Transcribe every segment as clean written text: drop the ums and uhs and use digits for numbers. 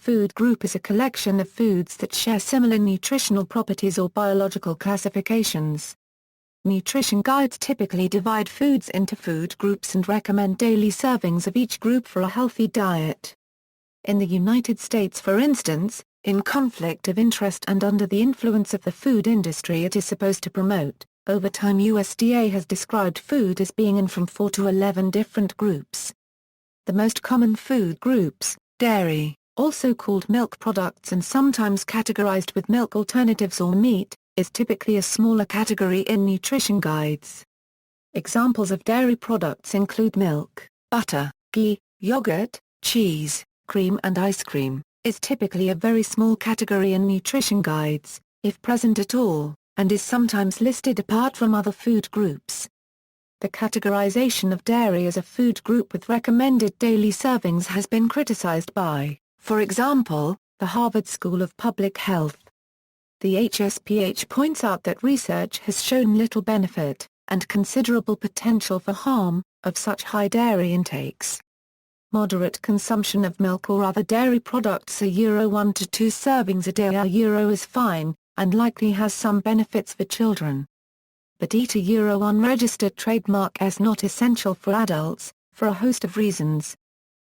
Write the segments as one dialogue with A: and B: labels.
A: food group is a collection of foods that share similar nutritional properties or biological classifications. Nutrition guides typically divide foods into food groups and recommend daily servings of each group for a healthy diet. In the United States, for instance, in conflict of interest and under the influence of the food industry it is supposed to promote, over time USDA has described food as being in from 4 to 11 different groups. The most common food groups, dairy, also called milk products and sometimes categorized with milk alternatives or meat, is typically a smaller category in nutrition guides. Examples of dairy products include milk, butter, ghee, yogurt, cheese, cream and ice cream, is typically a very small category in nutrition guides, if present at all, and is sometimes listed apart from other food groups. The categorization of dairy as a food group with recommended daily servings has been criticized by, for example, the Harvard School of Public Health. The HSPH points out that research has shown little benefit, and considerable potential for harm, of such high dairy intakes. Moderate consumption of milk or other dairy products (1 to 2 servings a day) is fine, and likely has some benefits for children. But eat unregistered trademark is not essential for adults, for a host of reasons.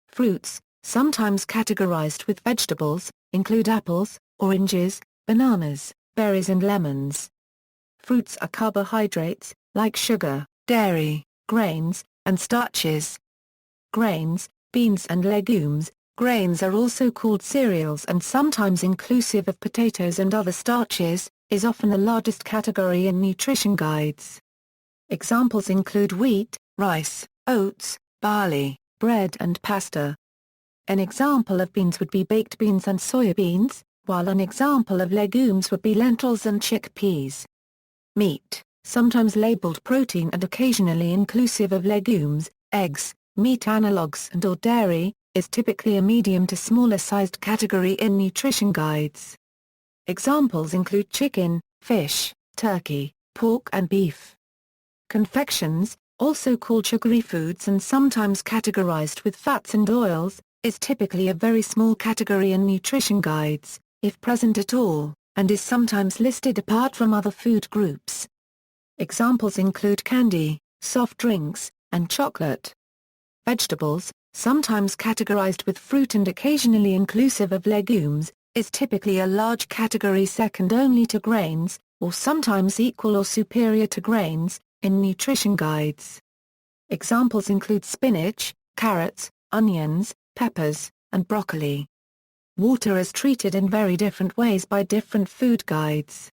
A: Fruits, sometimes categorized with vegetables, include apples, oranges, bananas, berries and lemons. Fruits are carbohydrates, like sugar, dairy, grains, and starches. Grains, beans and legumes. Grains are also called cereals and sometimes inclusive of potatoes and other starches, is often the largest category in nutrition guides. Examples include wheat, rice, oats, barley, bread and pasta. An example of beans would be baked beans and soybeans, while an example of legumes would be lentils and chickpeas. Meat, sometimes labeled protein and occasionally inclusive of legumes, eggs, meat analogues and/or dairy, is typically a medium to smaller-sized category in nutrition guides. Examples include chicken, fish, turkey, pork and beef. Confections, also called sugary foods and sometimes categorized with fats and oils, is typically a very small category in nutrition guides, if present at all, and is sometimes listed apart from other food groups. Examples include candy, soft drinks, and chocolate. Vegetables, sometimes categorized with fruit and occasionally inclusive of legumes, is typically a large category second only to grains, or sometimes equal or superior to grains, in nutrition guides. Examples include spinach, carrots, onions, peppers, and broccoli. Water is treated in very different ways by different food guides.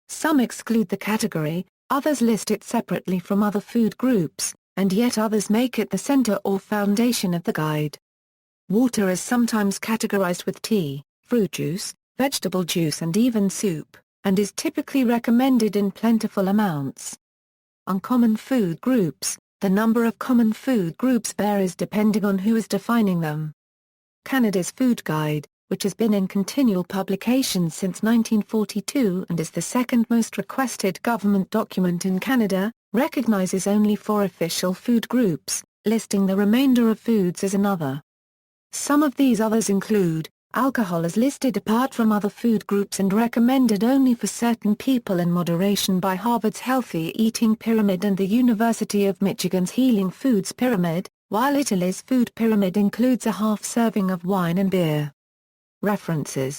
A: Some exclude the category, others list it separately from other food groups, and yet others make it the center or foundation of the guide. Water is sometimes categorized with tea, fruit juice, vegetable juice and even soup, and is typically recommended in plentiful amounts. Uncommon food groups, the number of common food groups varies depending on who is defining them. Canada's Food Guide, which has been in continual publication since 1942 and is the second most requested government document in Canada, recognizes only 4 official food groups, listing the remainder of foods as another. Some of these others include, alcohol is listed apart from other food groups and recommended only for certain people in moderation by Harvard's Healthy Eating Pyramid and the University of Michigan's Healing Foods Pyramid, while Italy's food pyramid includes a half serving of wine and beer. References